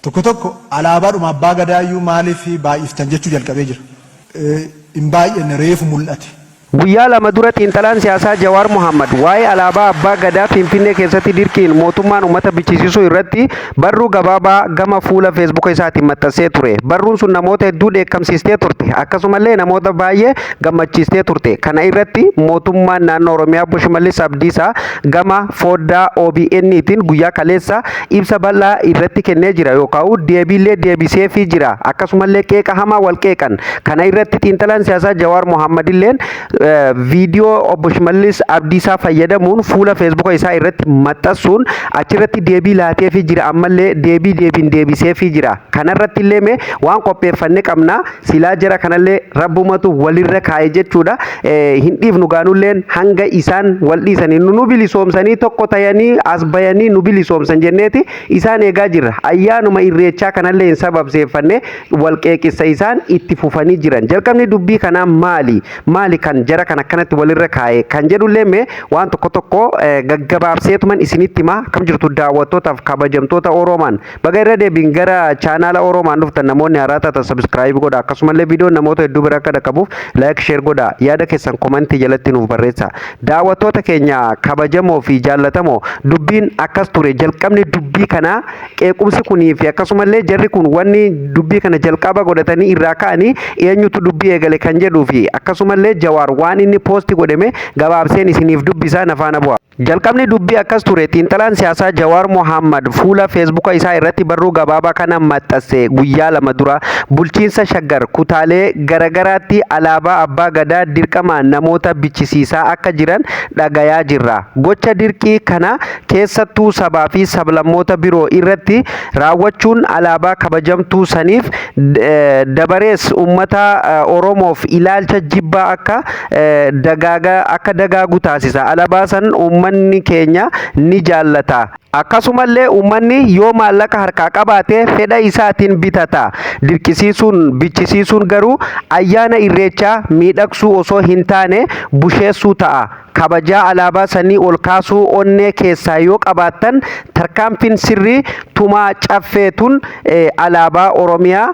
Tokko tokko alaabaadhuma abbaa gadaayyuu maaliif baay'iftan jechuu jalqabee jira. Hin baay'anne reefu mul'ate. Guyyaa lama dura xiinxalaan siyaasaa Jawar Mohammed waa'ee alaabaa abbaa gadaa Finfinnee keessatti dirqiin mootummaan uummata bicheessisu irratti barruu gabaabaa gama fuula Facebook isaatiin maxxansee ture. Barruun sun namoota hedduu dheekkamsiistee turte. Akkasumallee namoota baay'ee gammachiistee turte. Kana irratti mootummaan naannoo Oromiyaa Obbo Shimallis Abdiisaa gama foddaa OBN'tiin guyyaa kaleessa ibsa bal'aa irratti kennee jira yookaan deebiillee deebiseefii jira. Akkasumallee qeeqa hamaa wal qeeqan. Kana irratti xiinxalaan siyaasaa Jawar Mohammed illeen viidiyoo Obbo Shimallis Abdiisaa fayyadamuun fuula Facebook isaa irratti maxxansuun achirratti deebii laateefii jira. Ammallee deebiin deebiseefii jira. Kanarratti illee mee waan qopheeffannee qabna. Silaa jira kanallee rabbumatu walirra kaa'e jechuudha. Hin dhiifnu gaanulleen hanga isaan wal dhiisanii nu bilisoomsanii tokko ta'anii as bayanii nu bilisoomsan jenneeti isaan eegaa jirra. Ayyaanuma irreechaa kanallee hin sababseeffanne wal qeeqissa isaan itti fufanii jiran. Jalqabni dubbii kanaa maali? Maali kan jara kan akkanatti walirra kaa'e kan jedhullee mee waan tokko gaggabaabseetuman isinitti himaa akkam jirtu daawwattootaaf kabajamtoota Oromaan baga irra deebiin gara chaanaala Oromaan dhuftan namoonni haaraa taatan subscribe godha akkasumallee viidiyoon namoota hedduu bira akka dhaqqabuuf like share godha yaada keessan komentii jalatti nuuf barreessa. Daawwattoota keenya kabajamoo fi jaallatamoo dubbiin akkas ture jalqabni dubbii kana qeequmsi kunii fi akkasumallee jarri kun wanni dubbii kana jalqaba godhatanii irraa ka'anii eenyutu dubbii eegale kan jedhuu fi akkasumallee Jawar waan inni poosti godhame gabaabseen isiniif dubbisaa nafaana bu'a. Jalqabni dubbii akkas ture xiinxalaan siyaasaa Jawar Mohammed fuula Facebook isaa irratti barruu gabaabaa kana maxxanse guyyaa lama dura bulchiinsa Shaggar kutaalee garagaraatti alaabaa abbaa gadaa dirqamaan namoota bichisiisaa akka jiran dhagayaa jirra. Gocha dirqii kana keessattuu sabaa fi sablammoota biroo irratti raawwachuun alaabaa kabajamtuu saniif dabarees uummata Oromoof ilaalcha jibbaa akka dagaagu taasisa. Alaabaa san uummanni keenya ni jaallata. Akkasumallee uummanni yoo maallaqa harkaa qabaate fedha isaatiin bitata. Dirqisiisuun bichisiisuun garuu ayyaana irreechaa miidhagsuu osoo hin taane busheessuu ta'a. Kabajaa alaabaa sanii ol kaasuu onnee keessaa yoo qabaattan tarkaanfiin sirrii tumaa caffeetuun alaabaa Oromiyaa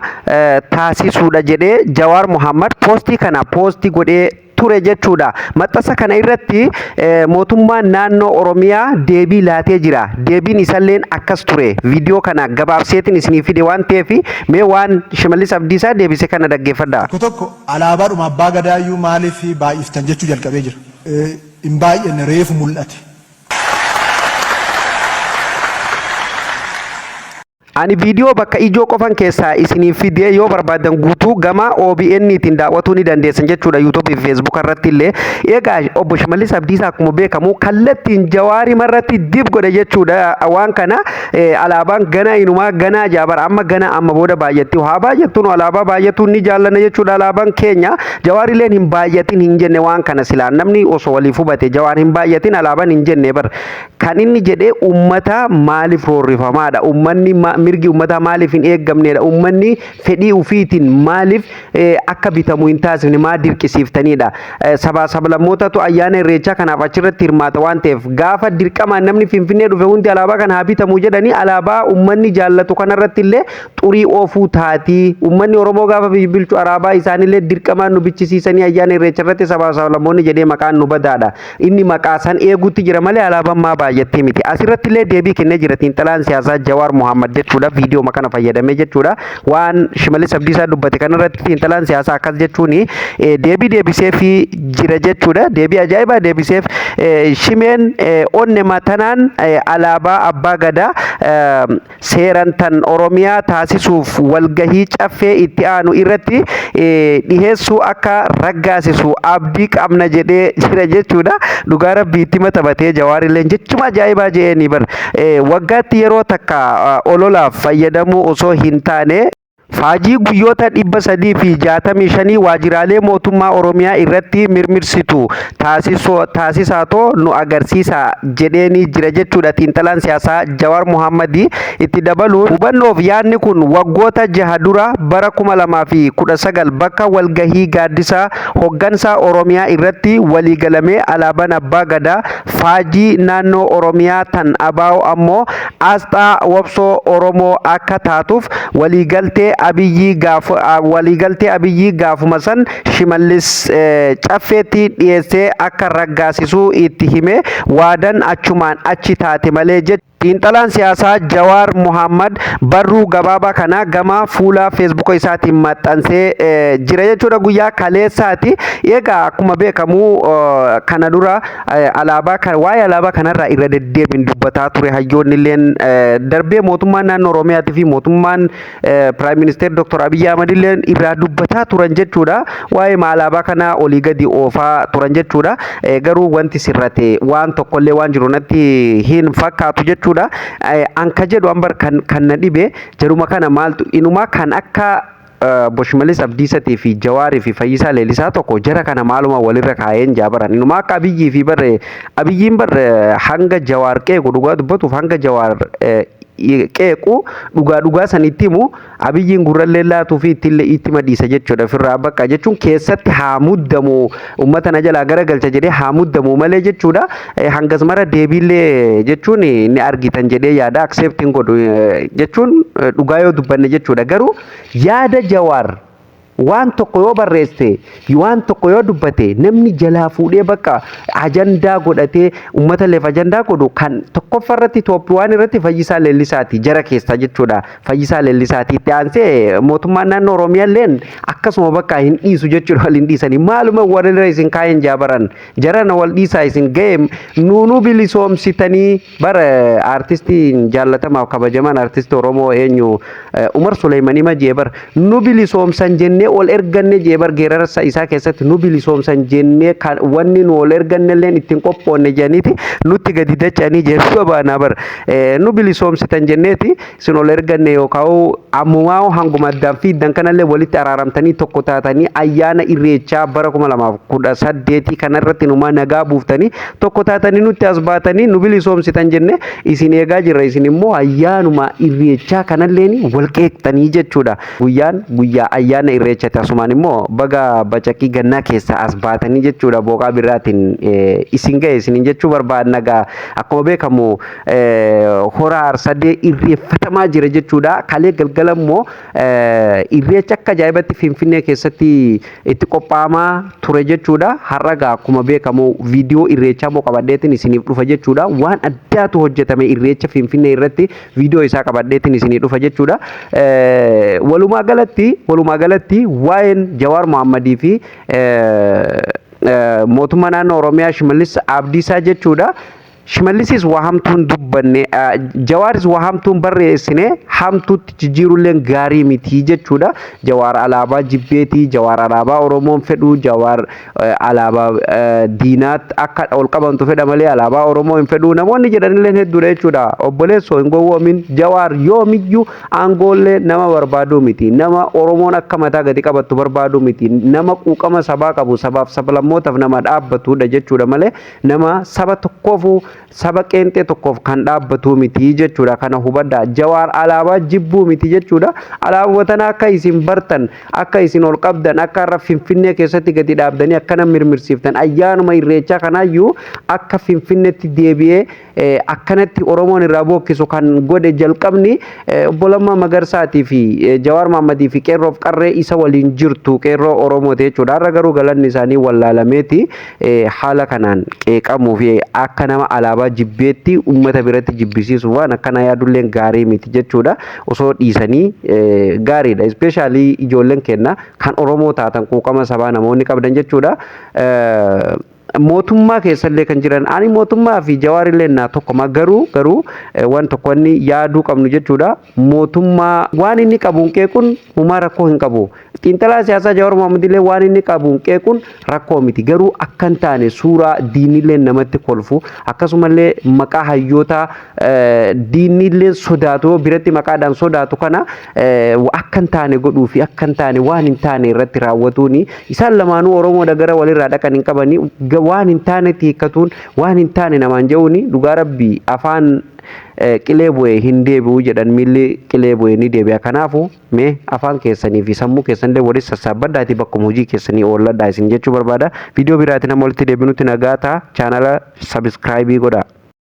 taasisuudha jedhee Jawar Mohammed poostii kana poostii godhee ture jechuudha. Maxxansa kana irratti mootummaan naannoo Oromiyaa deebii laatee jira. Deebiin isalleen akkas ture. Viidiyoo kana gabaabseetiin isiniif fide waan ta'eef mee waan Shimallis Abdiisaa deebise kana dhaggeeffadhaa. Tokko alaabaadhuma abbaa gadaayyuu maaliif baay'iftan jechuu jalqabee jira. Hin baay'anne reefu mul'ate. Ani viidiyoo bakka ijoo qofan keessaa isiniif fidee yoo barbaadan guutuu gama OBN'tiin daawwatuu ni dandeessan jechuudha YouTube fi Facebook irratti illee. Egaa Obbo Shimallis Abdiisaa akkuma beekamu kallattiin Jawaarii marratti dib godhe jechuudha. Waan kana alaabaan gana inumaa gana jaabar amma gana amma booda baay'atti haa baay'attuun alaabaa baay'atuun ni jaallanna jechuudha. Alaabaan keenya Jawaarilleen hin baay'atin hin jenne waan kana silaa namni osoo waliif hubate Jawaar hin baay'atin alaabaan hin jenne bar kan inni jedhee uummata maaliif roorrifamaadha. Uummanni mirgi uummataa maaliif hin eeggamneedha. Uummanni fedhii ufiitiin maaliif akka bitamu hin taasifne maa dirqisiiftanidha. Sabaa sablammootatu ayyaana irreechaa kanaaf achirratti hirmaata waan ta'eef gaafa dirqamaan namni Finfinnee dhufe hundi alaabaa kana haa bitamu jedhanii alaabaa uummanni jaallatu kanarratti illee xurii oofuu taatii. Uummanni Oromoo gaafa bilchu alaabaa isaanillee dirqamaan nu bichisiisanii ayyaana irreecha irratti sabaa sablammoonni jedhee maqaan nu badaadha. Inni maqaa san eeguutti jira malee alaabaan maa baay'attee miti. Asirratti illee deebii kennee jira xiinxalaan siyaasaa Jawar Mohammed jechuudha. Viidiyoo makana fayyadamee jechuudha. Waan Shimallis Abdiisaa dubbate kanarratti xiinxalaan siyaasaa akkas jechuun deebii deebiseef jira jechuudha. Deebii ajaa'ibaa deebiseef shimeen onne matanaan alaabaa abbaa gadaa seeran tan Oromiyaa taasisuuf walgahii caffee itti aanu irratti dhiheessuu akka raggaasisu abdii qabna jedhee jira jechuudha. Dhugaa rabbiitti matabatee Jawaarilleen jechuma ajaa'ibaa jedhanii bar waggaatti yeroo takka ololaaf fayyadamuu osoo hin taane Faajii guyyoota 365 waajjiraalee mootummaa Oromiyaa irratti mirmirsitu taasisaatoo nu agarsiisa jedheeni jira jechuudha. Xiinxalaan siyaasaa Jawar Mohammed itti dabaluun hubannoof yaadni kun waggoota 6 dura bara 2019 bakka walgahii gaaddisa hoggansa Oromiyaa irratti waliigalamee alaabaan abbaa gadaa faajii naannoo Oromiyaa tan abaa'u ammoo asxaa wabsoo Oromoo akka taatuuf waliigaltee Abiyyi gaafuma san Shimallis caffeetti dhiyeessee akka raggaasisuu itti hime waadan achumaan achi taate malee jechuudha. Xiinxalaan siyaasaa Jawar Mohammed barruu gabaabaa kana gama fuula Facebook isaatiin maxxansee jira jechuudha guyyaa kaleessaati. Egaa akkuma beekamu kana dura waa'ee alaabaa kanarraa irra deddeebiin dubbataa ture hayyoonni illeen darbee mootummaan naannoo Oromiyaatii fi mootummaan Prime Minister Dr. Abiy Ahmed illeen irraa dubbataa turan jechuudha. Waa'ee alaabaa kana olii gadi oofaa turan jechuudha. Garuu wanti sirrate waan tokkollee waan jiru natti hin fakkaatu jechuudha. Anka jedhu ambar kan na dhibe jaruma kana maaltu inumaa kan akka Obbo Shimallis Abdiisaa fi Jawaarii fi Fayyisaa Leellisaa tokko jara kana maaluma walirra kaayeen jaabaran inumaa akka Abiyyii fi Abiyyiin hanga Jawaar qeequ dhugaa dubbatuuf hanga Jawaar qeequ dhugaa sanitti himu Abiyyiin gurrallee laatuu fi itti madhiisa jechuudha. Firraa bakka jechuun keessatti haa muddamu uummata na jalaa garagalcha jedhee haa muddamu malee jechuudha. Hangas mara deebiillee jechuun ni argitan jedhee yaada accepting godhu jechuun dhugaa yoo dubbanne jechuudha. Garuu yaada Jawaar waan tokko yoo barreesse waan tokko yoo dubbate namni jalaa fuudhee bakka ajandaa godhatee uummata leef ajandaa godhu kan tokkoffarratti Itoophiyaan irratti Fayyisaa Leellisaati jara keessa jechuudha. Fayyisaa Leellisaati itti aansee mootummaan naannoo Oromiyaa illeen akkasuma bakka hin dhiisu jechuudha. Wal hin dhiisanii maaluma warra isin kaayeen jaabaran jarana wal dhiisaa isin ga'e nuunuu bilisoomsitanii bara aartistiin jaallatamaaf kabajamaan aartistii Oromoo eenyu Umar Suleeymanii majee bara nu bilisoomsan jennee ol erganne jeebar geerarsa isaa keessatti nu bilisoomsan jennee wanni nu ol erganne illeen ittiin qophoonne jedhaniiti nutti gadi dachanii jechuu baanaa bar nu bilisoomsitan jenneeti isin ol erganne yookaan ammumaa hanguma addaan fi iddan kanallee walitti araaramtanii tokko taatanii ayyaana irreechaa bara 2018 kanarratti numaa nagaa buuftanii tokko taatanii nutti as baatanii nu bilisoomsitan jenne isin eegaa jirra isin immoo ayyaanuma irreechaa kanalleen wal qeeqxanii jechuudha. Guyyaa ayyaana irreechati asumaan immoo baga bacaqii gannaa keessa as baatanii jechuudha. Booqaa biraatiin isin ga'e isin jechuu barbaadna gaa akkuma beekamu hora aarsadee irreeffatamaa jira jechuudha. Kalee galgala immoo irreecha akka ajaa'ibatti Finfinnee keessatti itti qophaa'amaa ture jechuudha. Har'a gaa akkuma beekamu viidiyoo irreechaa moo qabadheetiin isiniif dhufa jechuudha. Waan addaatu hojjetame irreecha Finfinnee irratti viidiyoo isaa qabadheetiin isiniif dhufa jechuudha. Walumaa galatti waa'een Jawar Mohammed fi mootummaa naannoo Oromiyaa Shimallis Abdiisaa jechuudha. Shimallisis waa hamtuun dubbanne Jawaaris waa hamtuun barreessine hamtuutti jijjiirulleen gaarii miti jechuudha. Jawar Alaabaa jibbeetii Jawar Alaabaa Oromoon fedhu Jawar Alaabaa diinaat akka ol qabantu fedha malee alaabaa Oromoo hin fedhu namoonni jedhanilleen hedduudha jechuudha. Obboleessoo hin gowwoomin Jawar yoomiyyuu aangoollee nama barbaadu miti nama Oromoon akka mataa gadi qabattu barbaadu miti nama quuqama sabaa qabu sabaaf sablammootaaf nama dhaabbatudha jechuudha malee nama saba tokkoofu saba qeenxee tokkoof kan dhaabbatu miti jechuudha. Kana hubadhaa. Jawar Alaabaa jibbuu miti jechuudha. Alaabawwan akka isin bartan akka isin ol qabdan akka har'a Finfinnee keessatti gadi dhaabdanii akkana mirmirsiiftan ayyaanuma irreechaa kanaayyuu akka Finfinneetti deebi'ee akkanatti Oromoon irraa bookkisu kan godhe jalqabni Obbo Lammaa Magarsaatii fi Jawar Mohammed fi qeerroof qarree isa waliin jirtu qeerroo Oromoo jechuudha. Har'a garuu galanni isaanii wallaalameeti haala kanaan qeeqamuu fi akka nama alaabaa jibbeetti uummata biratti jibbisiisuuf waan akkana yaadulleen gaarii miti jechuudha. Osoo dhiisanii gaariidha. Ispeeshaalii ijoolleen kenna kan Oromoo taatan quuqama sabaa namoonni qabdan jechuudha. Mootummaa keessallee kan jiran ani mootummaa fi Jawaarillee naa tokkoma garuu waan tokko inni yaaduu qabnu jechuudha. Mootummaa waan inni qabuun qeequun humaa rakkoo hin qabu. Xiinxalaa siyaasaa Jawar Mohammed illee waan inni qabuun qeequun rakkoo miti. Garuu akka hin taane suuraa diinillee namatti kolfu akkasumallee maqaa hayyoota diinillee sodaatu biratti maqaadhaan sodaatu kana akka akka hin taane godhuu fi akka hin taane waan hin taane irratti raawwatuuni isaan lamaanuu Oromoodha gara walirraa dhaqan hin qabanii waan hin taanetti hiikkatuun waan hin taane namaan jehuuni dhugaa rabbii afaan qilee bu'ee hin deebi'u jedhan miilli qilee bu'ee ni deebi'a. Kanaafuu mee afaan keessanii fi sammuu keessanillee walitti sassaabbadhaatii bakkuma hojii keessanii oolladhaa isin jechuu barbaada. Viidiyoo biraatiin amma walitti deebinutti nagaa ta'a. Chaanala sabiskiraayibii godhaa.